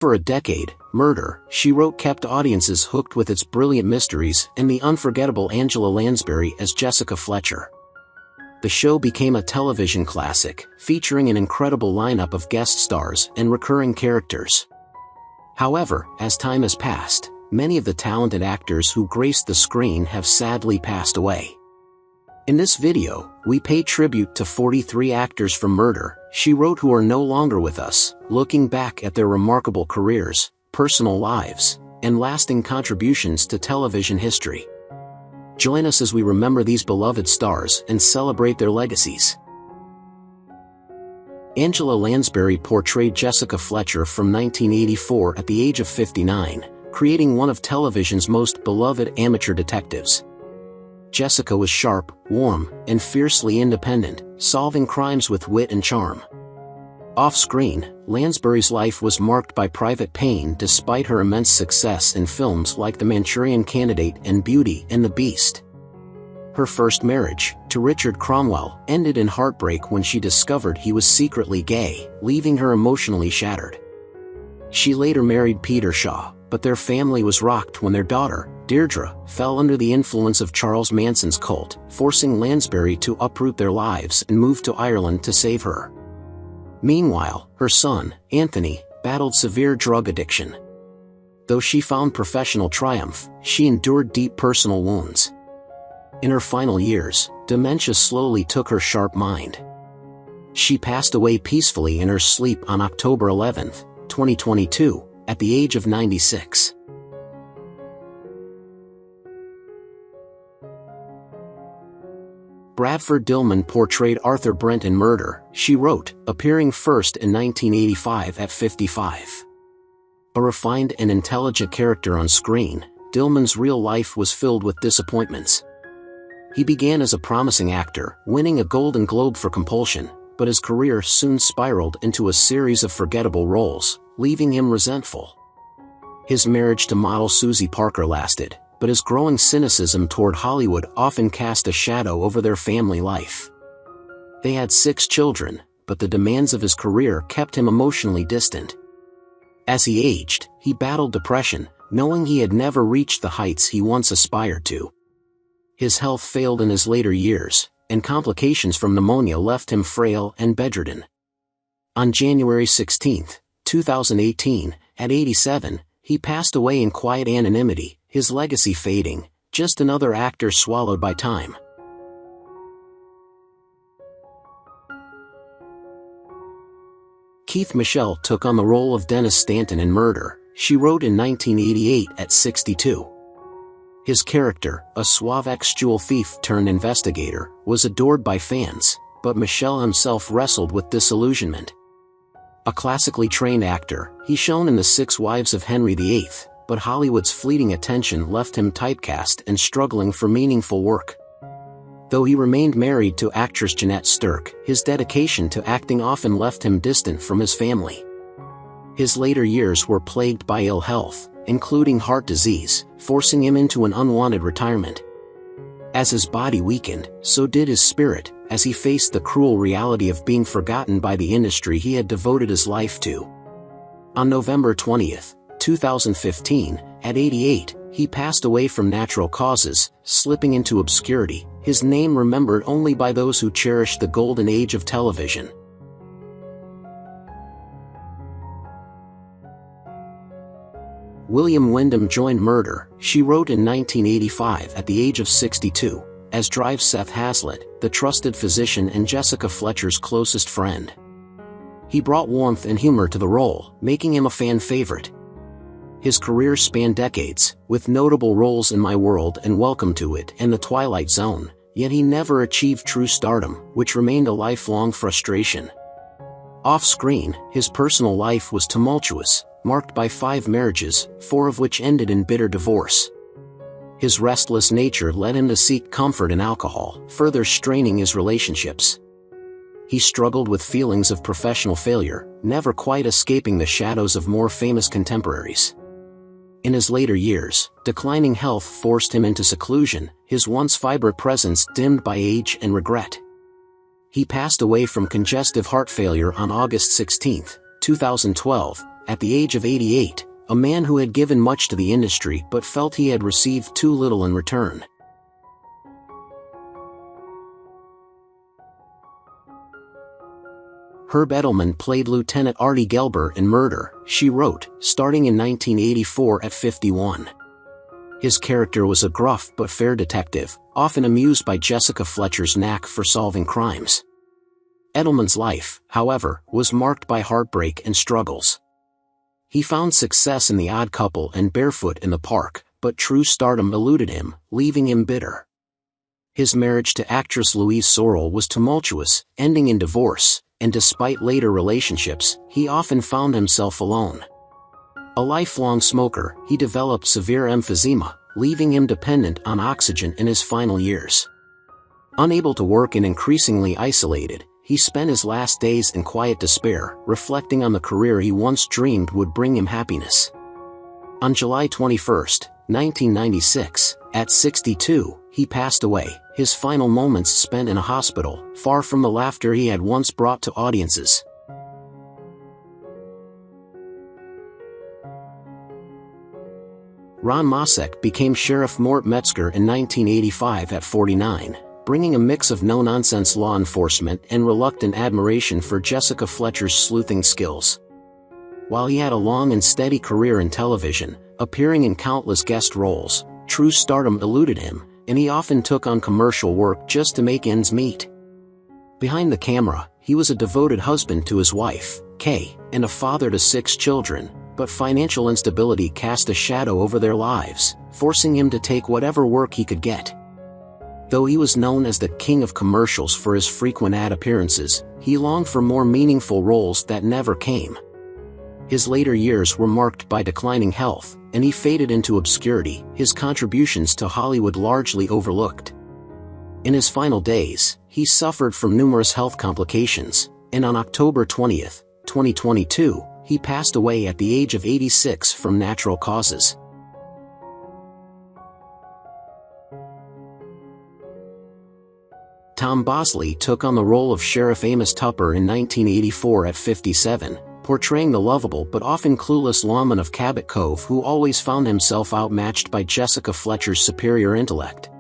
For a decade, Murder, She Wrote kept audiences hooked with its brilliant mysteries and the unforgettable Angela Lansbury as Jessica Fletcher. The show became a television classic, featuring an incredible lineup of guest stars and recurring characters. However, as time has passed, many of the talented actors who graced the screen have sadly passed away. In this video, we pay tribute to 43 actors from Murder, She Wrote who are no longer with us, looking back at their remarkable careers, personal lives, and lasting contributions to television history. Join us as we remember these beloved stars and celebrate their legacies. Angela Lansbury portrayed Jessica Fletcher from 1984 at the age of 59, creating one of television's most beloved amateur detectives. Jessica was sharp, warm, and fiercely independent, solving crimes with wit and charm. Off-screen, Lansbury's life was marked by private pain despite her immense success in films like The Manchurian Candidate and Beauty and the Beast. Her first marriage, to Richard Cromwell, ended in heartbreak when she discovered he was secretly gay, leaving her emotionally shattered. She later married Peter Shaw, but their family was rocked when their daughter, Deirdre, fell under the influence of Charles Manson's cult, forcing Lansbury to uproot their lives and move to Ireland to save her. Meanwhile, her son, Anthony, battled severe drug addiction. Though she found professional triumph, she endured deep personal wounds. In her final years, dementia slowly took her sharp mind. She passed away peacefully in her sleep on October 11, 2022, at the age of 96. Bradford Dillman portrayed Arthur Brent in Murder, She Wrote, appearing first in 1985 at 55. A refined and intelligent character on screen, Dillman's real life was filled with disappointments. He began as a promising actor, winning a Golden Globe for Compulsion, but his career soon spiraled into a series of forgettable roles, leaving him resentful. His marriage to model Susie Parker lasted, but his growing cynicism toward Hollywood often cast a shadow over their family life. They had 6 children, but the demands of his career kept him emotionally distant. As he aged, he battled depression, knowing he had never reached the heights he once aspired to. His health failed in his later years, and complications from pneumonia left him frail and bedridden. On January 16, 2018, at 87, he passed away in quiet anonymity, his legacy fading, just another actor swallowed by time. Keith Michell took on the role of Dennis Stanton in Murder, She Wrote in 1988 at 62. His character, a suave ex-jewel thief turned investigator, was adored by fans, but Michell himself wrestled with disillusionment. A classically trained actor, he shone in The 6 Wives of Henry VIII, but Hollywood's fleeting attention left him typecast and struggling for meaningful work. Though he remained married to actress Jeanette Stirk, his dedication to acting often left him distant from his family. His later years were plagued by ill health, including heart disease, forcing him into an unwanted retirement. As his body weakened, so did his spirit, as he faced the cruel reality of being forgotten by the industry he had devoted his life to. On November 20, 2015, at 88, he passed away from natural causes, slipping into obscurity, his name remembered only by those who cherish the golden age of television. William Windom joined Murder, She Wrote in 1985 at the age of 62, as Drive Seth Hazlitt, the trusted physician and Jessica Fletcher's closest friend. He brought warmth and humor to the role, making him a fan favorite. His career spanned decades, with notable roles in My World and Welcome to It and The Twilight Zone, yet he never achieved true stardom, which remained a lifelong frustration. Off-screen, his personal life was tumultuous, marked by 5 marriages, 4 of which ended in bitter divorce. His restless nature led him to seek comfort in alcohol, further straining his relationships. He struggled with feelings of professional failure, never quite escaping the shadows of more famous contemporaries. In his later years, declining health forced him into seclusion, his once vibrant presence dimmed by age and regret. He passed away from congestive heart failure on August 16, 2012, at the age of 88, a man who had given much to the industry but felt he had received too little in return. Herb Edelman played Lieutenant Artie Gelber in Murder, She Wrote, starting in 1984 at 51. His character was a gruff but fair detective, often amused by Jessica Fletcher's knack for solving crimes. Edelman's life, however, was marked by heartbreak and struggles. He found success in The Odd Couple and Barefoot in the Park, but true stardom eluded him, leaving him bitter. His marriage to actress Louise Sorrell was tumultuous, ending in divorce, and despite later relationships, he often found himself alone. A lifelong smoker, he developed severe emphysema, leaving him dependent on oxygen in his final years. Unable to work and increasingly isolated, he spent his last days in quiet despair, reflecting on the career he once dreamed would bring him happiness. On July 21, 1996, at 62, he passed away, his final moments spent in a hospital, far from the laughter he had once brought to audiences. Ron Masak became Sheriff Mort Metzger in 1985 at 49, bringing a mix of no-nonsense law enforcement and reluctant admiration for Jessica Fletcher's sleuthing skills. While he had a long and steady career in television, appearing in countless guest roles, true stardom eluded him, and he often took on commercial work just to make ends meet. Behind the camera, he was a devoted husband to his wife, Kay, and a father to 6 children, but financial instability cast a shadow over their lives, forcing him to take whatever work he could get. Though he was known as the king of commercials for his frequent ad appearances, he longed for more meaningful roles that never came. His later years were marked by declining health, and he faded into obscurity, his contributions to Hollywood largely overlooked. In his final days, he suffered from numerous health complications, and on October 20, 2022, he passed away at the age of 86 from natural causes. Tom Bosley took on the role of Sheriff Amos Tupper in 1984 at 57, portraying the lovable but often clueless lawman of Cabot Cove who always found himself outmatched by Jessica Fletcher's superior intellect.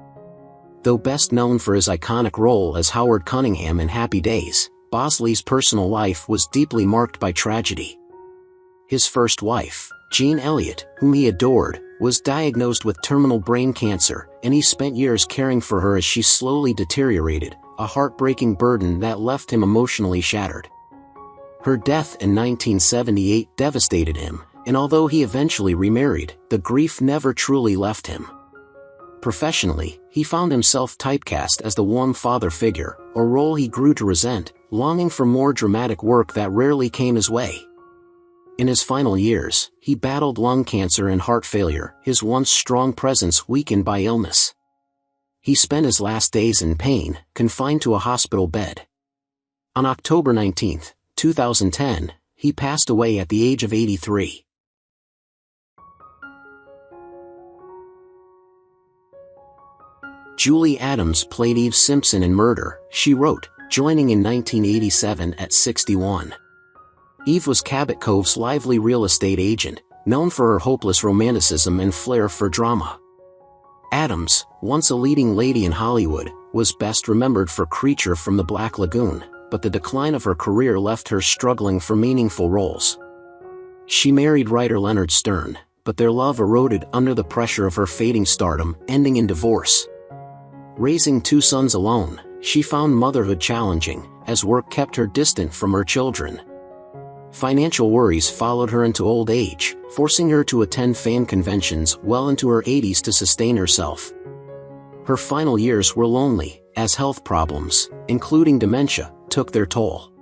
Though best known for his iconic role as Howard Cunningham in Happy Days, Bosley's personal life was deeply marked by tragedy. His first wife, Jean Elliott, whom he adored, was diagnosed with terminal brain cancer, and he spent years caring for her as she slowly deteriorated, a heartbreaking burden that left him emotionally shattered. Her death in 1978 devastated him, and although he eventually remarried, the grief never truly left him. Professionally, he found himself typecast as the warm father figure, a role he grew to resent, longing for more dramatic work that rarely came his way. In his final years, he battled lung cancer and heart failure, his once strong presence weakened by illness. He spent his last days in pain, confined to a hospital bed. On October 19, 2010, he passed away at the age of 83. Julie Adams played Eve Simpson in Murder, She Wrote, joining in 1987 at 61. Eve was Cabot Cove's lively real estate agent, known for her hopeless romanticism and flair for drama. Adams, once a leading lady in Hollywood, was best remembered for Creature from the Black Lagoon, but the decline of her career left her struggling for meaningful roles. She married writer Leonard Stern, but their love eroded under the pressure of her fading stardom, ending in divorce. Raising 2 sons alone, she found motherhood challenging, as work kept her distant from her children. Financial worries followed her into old age, forcing her to attend fan conventions well into her 80s to sustain herself. Her final years were lonely, as health problems, including dementia, took their toll.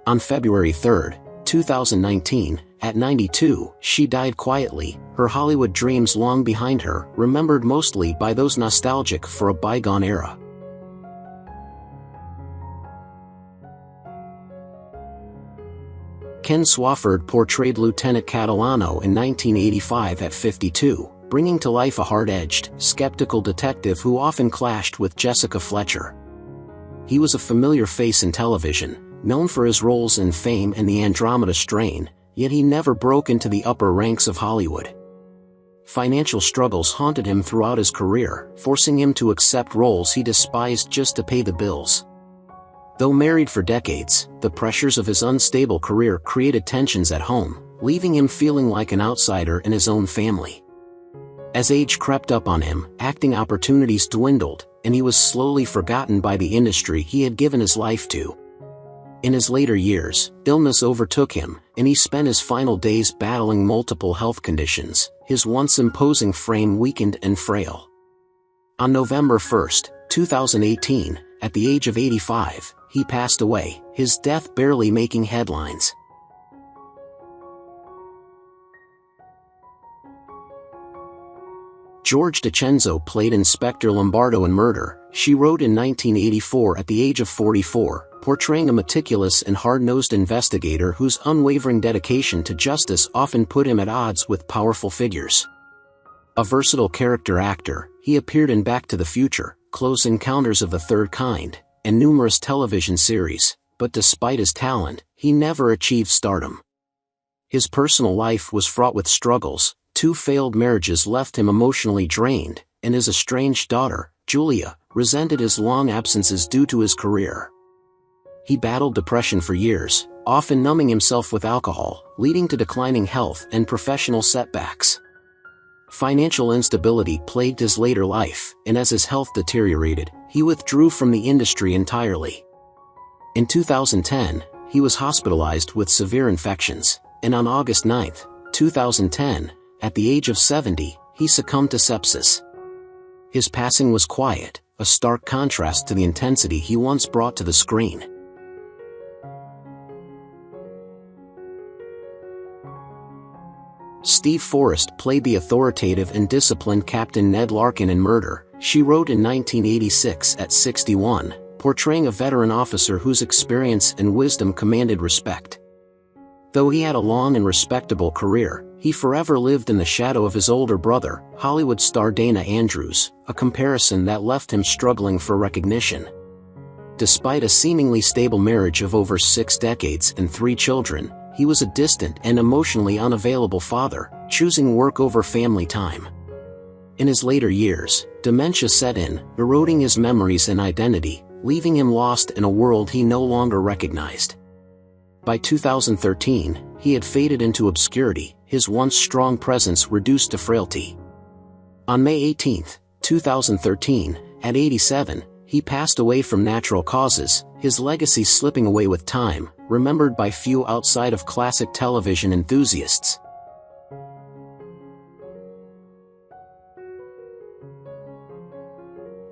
On February 3, 2019, at 92, she died quietly, her Hollywood dreams long behind her, remembered mostly by those nostalgic for a bygone era. Ken Swofford portrayed Lieutenant Catalano in 1985 at 52, bringing to life a hard-edged, skeptical detective who often clashed with Jessica Fletcher. He was a familiar face in television, known for his roles in Fame and The Andromeda Strain, yet he never broke into the upper ranks of Hollywood. Financial struggles haunted him throughout his career, forcing him to accept roles he despised just to pay the bills. Though married for decades, the pressures of his unstable career created tensions at home, leaving him feeling like an outsider in his own family. As age crept up on him, acting opportunities dwindled, and he was slowly forgotten by the industry he had given his life to. In his later years, illness overtook him, and he spent his final days battling multiple health conditions, his once imposing frame weakened and frail. On November 1, 2018, at the age of 85, he passed away, his death barely making headlines. George DiCenzo played Inspector Lombardo in Murder, She Wrote in 1984 at the age of 44, portraying a meticulous and hard-nosed investigator whose unwavering dedication to justice often put him at odds with powerful figures. A versatile character actor, he appeared in Back to the Future, Close Encounters of the Third Kind, and numerous television series, but despite his talent, he never achieved stardom. His personal life was fraught with struggles. 2 failed marriages left him emotionally drained, and his estranged daughter, Julia, resented his long absences due to his career. He battled depression for years, often numbing himself with alcohol, leading to declining health and professional setbacks. Financial instability plagued his later life, and as his health deteriorated, he withdrew from the industry entirely. In 2010, he was hospitalized with severe infections, and on August 9, 2010, at the age of 70, he succumbed to sepsis. His passing was quiet, a stark contrast to the intensity he once brought to the screen. Steve Forrest played the authoritative and disciplined Captain Ned Larkin in Murder, She Wrote in 1986 at 61, portraying a veteran officer whose experience and wisdom commanded respect. Though he had a long and respectable career, he forever lived in the shadow of his older brother, Hollywood star Dana Andrews, a comparison that left him struggling for recognition. Despite a seemingly stable marriage of over 6 decades and 3 children, he was a distant and emotionally unavailable father, choosing work over family time. In his later years, dementia set in, eroding his memories and identity, leaving him lost in a world he no longer recognized. By 2013, he had faded into obscurity, his once strong presence reduced to frailty. On May 18, 2013, at 87, he passed away from natural causes, his legacy slipping away with time, remembered by few outside of classic television enthusiasts.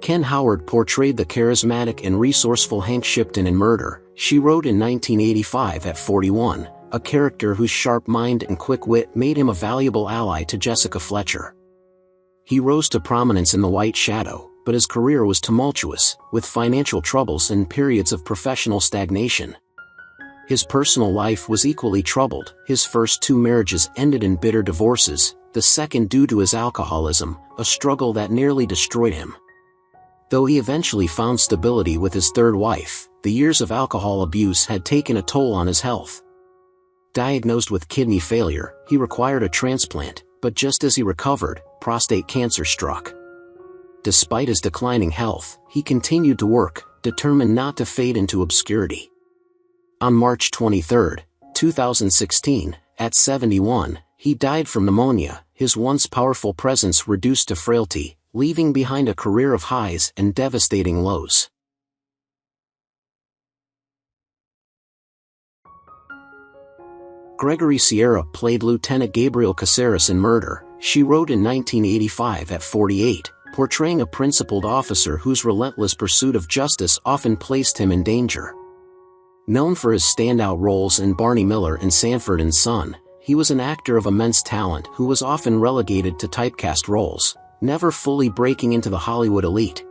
Ken Howard portrayed the charismatic and resourceful Hank Shipton in Murder, She Wrote in 1985 at 41, a character whose sharp mind and quick wit made him a valuable ally to Jessica Fletcher. He rose to prominence in The White Shadow, but his career was tumultuous, with financial troubles and periods of professional stagnation. His personal life was equally troubled. His first 2 marriages ended in bitter divorces, the second due to his alcoholism, a struggle that nearly destroyed him. Though he eventually found stability with his 3rd wife, the years of alcohol abuse had taken a toll on his health. Diagnosed with kidney failure, he required a transplant, but just as he recovered, prostate cancer struck. Despite his declining health, he continued to work, determined not to fade into obscurity. On March 23, 2016, at 71, he died from pneumonia, his once powerful presence reduced to frailty, leaving behind a career of highs and devastating lows. Gregory Sierra played Lieutenant Gabriel Caceres in Murder, She Wrote in 1985 at 48, portraying a principled officer whose relentless pursuit of justice often placed him in danger. Known for his standout roles in Barney Miller and Sanford and Son, he was an actor of immense talent who was often relegated to typecast roles, never fully breaking into the Hollywood elite.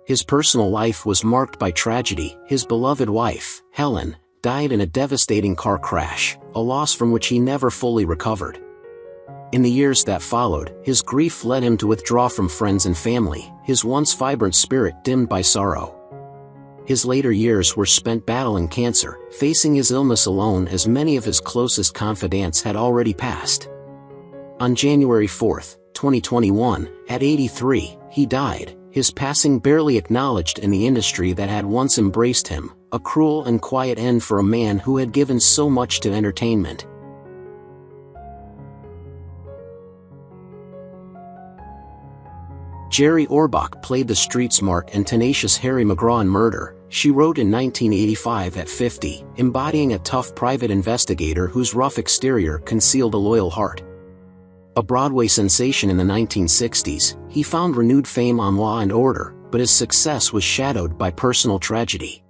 His personal life was marked by tragedy. His beloved wife, Helen, died in a devastating car crash, a loss from which he never fully recovered. In the years that followed, his grief led him to withdraw from friends and family, his once vibrant spirit dimmed by sorrow. His later years were spent battling cancer, facing his illness alone as many of his closest confidants had already passed. On January 4, 2021, at 83, he died, his passing barely acknowledged in the industry that had once embraced him, a cruel and quiet end for a man who had given so much to entertainment. Jerry Orbach played the street-smart and tenacious Harry McGraw in Murder, She Wrote in 1985 at 50, embodying a tough private investigator whose rough exterior concealed a loyal heart. A Broadway sensation in the 1960s, he found renewed fame on Law and Order, but his success was shadowed by personal tragedy.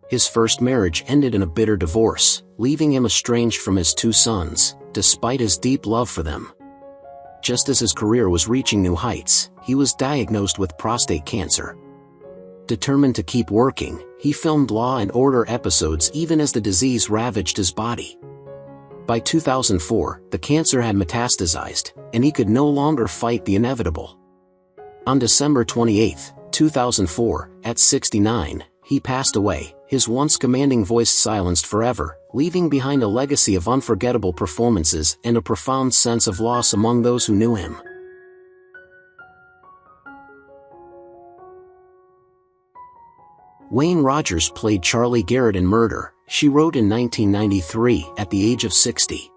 His first marriage ended in a bitter divorce, leaving him estranged from his two sons, despite his deep love for them. Just as his career was reaching new heights, he was diagnosed with prostate cancer. Determined to keep working, he filmed Law and Order episodes even as the disease ravaged his body. By 2004, the cancer had metastasized, and he could no longer fight the inevitable. On December 28, 2004, at 69, he passed away, his once commanding voice silenced forever, leaving behind a legacy of unforgettable performances and a profound sense of loss among those who knew him. Wayne Rogers played Charlie Garrett in Murder, She Wrote in 1993 at the age of 60.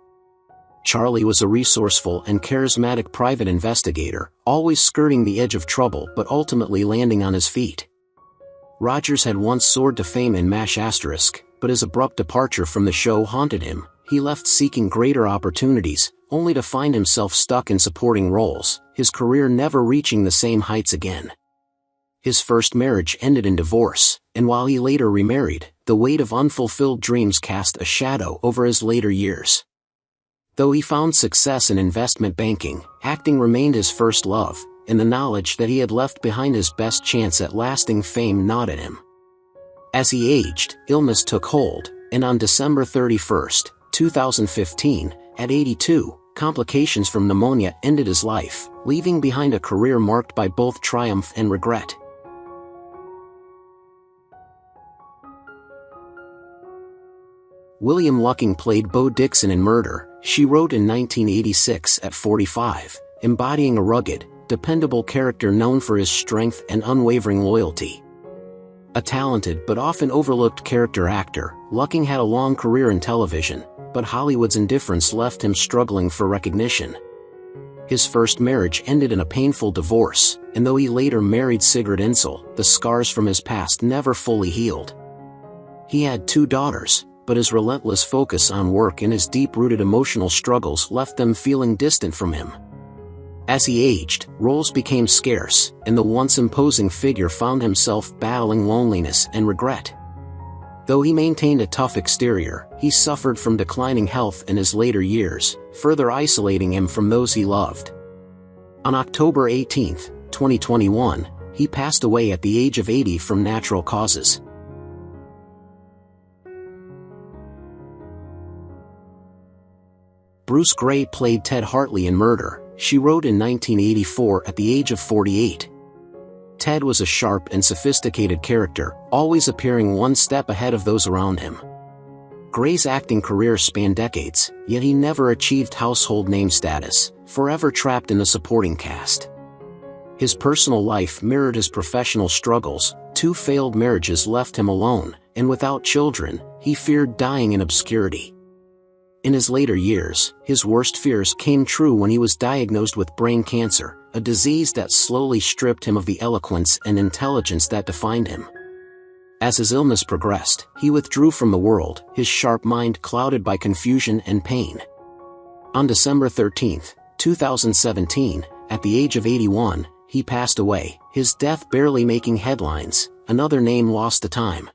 Charlie was a resourceful and charismatic private investigator, always skirting the edge of trouble but ultimately landing on his feet. Rogers had once soared to fame in MASH*, but his abrupt departure from the show haunted him. He left seeking greater opportunities, only to find himself stuck in supporting roles, his career never reaching the same heights again. His first marriage ended in divorce, and while he later remarried, the weight of unfulfilled dreams cast a shadow over his later years. Though he found success in investment banking, acting remained his first love, and the knowledge that he had left behind his best chance at lasting fame gnawed at him. As he aged, illness took hold, and on December 31, 2015, at 82, complications from pneumonia ended his life, leaving behind a career marked by both triumph and regret. William Lucking played Bo Dixon in Murder, She Wrote in 1986 at 45, embodying a rugged, dependable character known for his strength and unwavering loyalty. A talented but often overlooked character actor, Lucking had a long career in television, but Hollywood's indifference left him struggling for recognition. His first marriage ended in a painful divorce, and though he later married Sigrid Insel, the scars from his past never fully healed. He had 2 daughters, but his relentless focus on work and his deep-rooted emotional struggles left them feeling distant from him. As he aged, roles became scarce, and the once imposing figure found himself battling loneliness and regret. Though he maintained a tough exterior, he suffered from declining health in his later years, further isolating him from those he loved. On October 18, 2021, he passed away at the age of 80 from natural causes. Bruce Gray played Ted Hartley in Murder, She Wrote in 1984 at the age of 48. Ted was a sharp and sophisticated character, always appearing one step ahead of those around him. Gray's acting career spanned decades, yet he never achieved household name status, forever trapped in the supporting cast. His personal life mirrored his professional struggles. 2 failed marriages left him alone, and without children, he feared dying in obscurity. In his later years, his worst fears came true when he was diagnosed with brain cancer, a disease that slowly stripped him of the eloquence and intelligence that defined him. As his illness progressed, he withdrew from the world, his sharp mind clouded by confusion and pain. On December 13, 2017, at the age of 81, he passed away, his death barely making headlines, another name lost to time.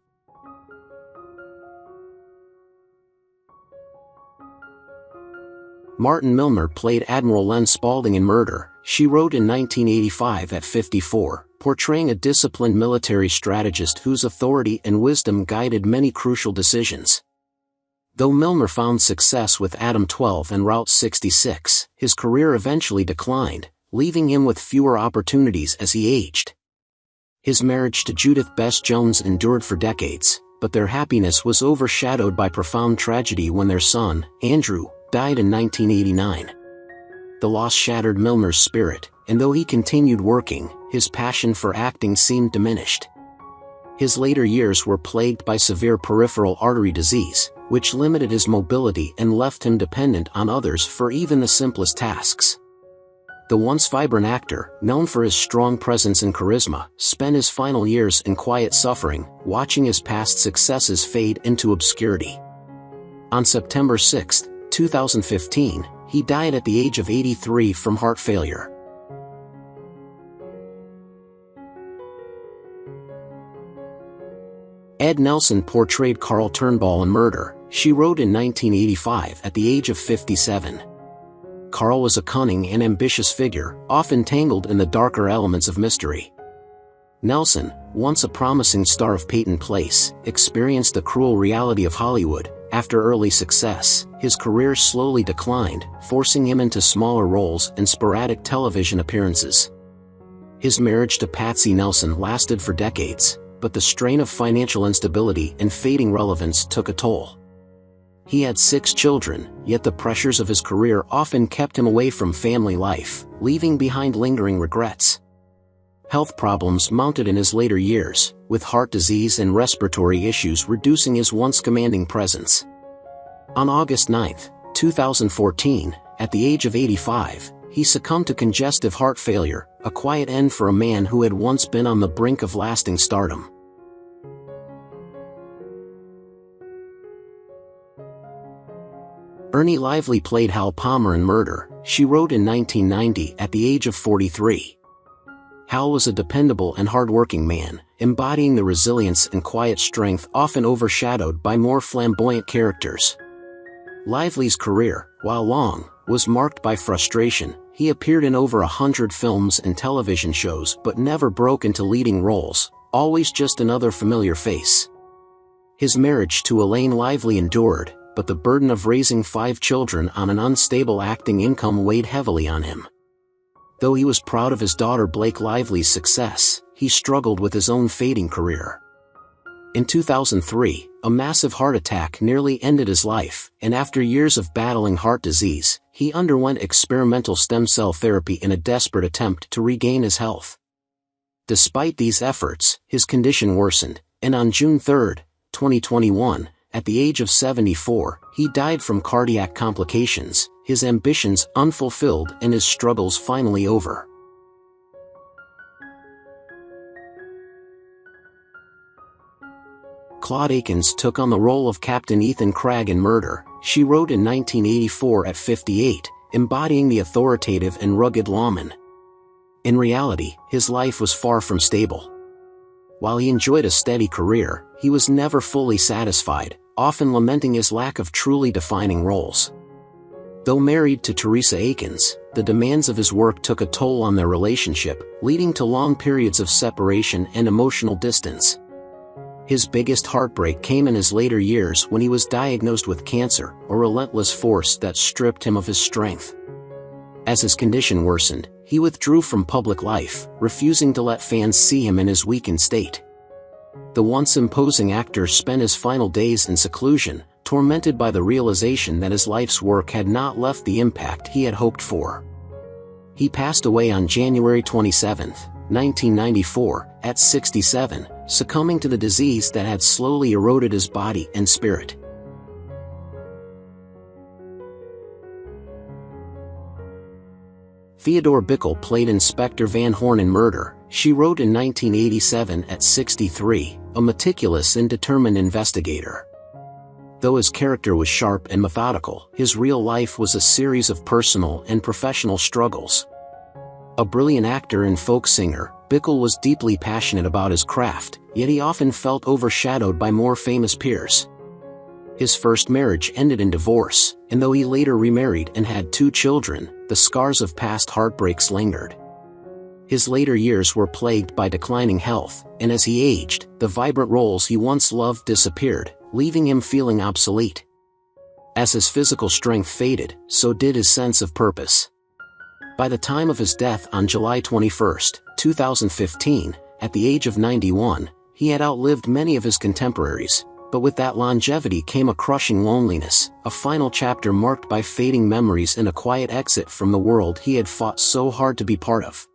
Martin Milner played Admiral Len Spaulding in Murder, She Wrote in 1985 at 54, portraying a disciplined military strategist whose authority and wisdom guided many crucial decisions. Though Milner found success with Adam 12 and Route 66, his career eventually declined, leaving him with fewer opportunities as he aged. His marriage to Judith Bess Jones endured for decades, but their happiness was overshadowed by profound tragedy when their son, Andrew, died in 1989. The loss shattered Milner's spirit, and though he continued working, his passion for acting seemed diminished. His later years were plagued by severe peripheral artery disease, which limited his mobility and left him dependent on others for even the simplest tasks. The once vibrant actor, known for his strong presence and charisma, spent his final years in quiet suffering, watching his past successes fade into obscurity. On September 6, 2015, he died at the age of 83 from heart failure. Ed Nelson portrayed Carl Turnbull in Murder, She Wrote in 1985 at the age of 57. Carl was a cunning and ambitious figure, often tangled in the darker elements of mystery. Nelson, once a promising star of Peyton Place, experienced the cruel reality of Hollywood. After early success, his career slowly declined, forcing him into smaller roles and sporadic television appearances. His marriage to Patsy Nelson lasted for decades, but the strain of financial instability and fading relevance took a toll. He had 6 children, yet the pressures of his career often kept him away from family life, leaving behind lingering regrets. Health problems mounted in his later years, with heart disease and respiratory issues reducing his once commanding presence. On August 9, 2014, at the age of 85, he succumbed to congestive heart failure, a quiet end for a man who had once been on the brink of lasting stardom. Ernie Lively played Hal Palmer in Murder, She Wrote in 1990 at the age of 43. Hal was a dependable and hard-working man, embodying the resilience and quiet strength often overshadowed by more flamboyant characters. Lively's career, while long, was marked by frustration. He appeared in over 100 films and television shows but never broke into leading roles, always just another familiar face. His marriage to Elaine Lively endured, but the burden of raising 5 children on an unstable acting income weighed heavily on him. Though he was proud of his daughter Blake Lively's success, he struggled with his own fading career. In 2003, a massive heart attack nearly ended his life, and after years of battling heart disease, he underwent experimental stem cell therapy in a desperate attempt to regain his health. Despite these efforts, his condition worsened, and on June 3, 2021, at the age of 74, he died from cardiac complications, his ambitions unfulfilled and his struggles finally over. Claude Akins took on the role of Captain Ethan Cragg in Murder, She Wrote in 1984 at 58, embodying the authoritative and rugged lawman. In reality, his life was far from stable. While he enjoyed a steady career, he was never fully satisfied, often lamenting his lack of truly defining roles. Though married to Teresa Akins, the demands of his work took a toll on their relationship, leading to long periods of separation and emotional distance. His biggest heartbreak came in his later years when he was diagnosed with cancer, a relentless force that stripped him of his strength. As his condition worsened, he withdrew from public life, refusing to let fans see him in his weakened state. The once imposing actor spent his final days in seclusion, tormented by the realization that his life's work had not left the impact he had hoped for. He passed away on January 27, 1994, at 67, succumbing to the disease that had slowly eroded his body and spirit. Theodore Bikel played Inspector Van Horn in Murder, She Wrote in 1987 at 63, a meticulous and determined investigator. Though his character was sharp and methodical, his real life was a series of personal and professional struggles. A brilliant actor and folk singer, Bikel was deeply passionate about his craft, yet he often felt overshadowed by more famous peers. His first marriage ended in divorce, and though he later remarried and had 2 children, the scars of past heartbreaks lingered. His later years were plagued by declining health, and as he aged, the vibrant roles he once loved disappeared, leaving him feeling obsolete. As his physical strength faded, so did his sense of purpose. By the time of his death on July 21, 2015, At the age of 91, he had outlived many of his contemporaries, but with that longevity came a crushing loneliness, a final chapter marked by fading memories and a quiet exit from the world he had fought so hard to be part of.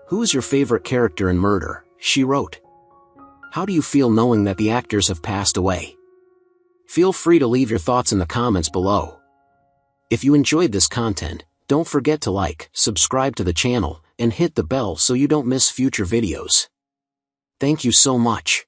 "Who is your favorite character in Murder?" she wrote. "How do you feel knowing that the actors have passed away?" Feel free to leave your thoughts in the comments below. If you enjoyed this content, don't forget to like, subscribe to the channel, and hit the bell so you don't miss future videos. Thank you so much.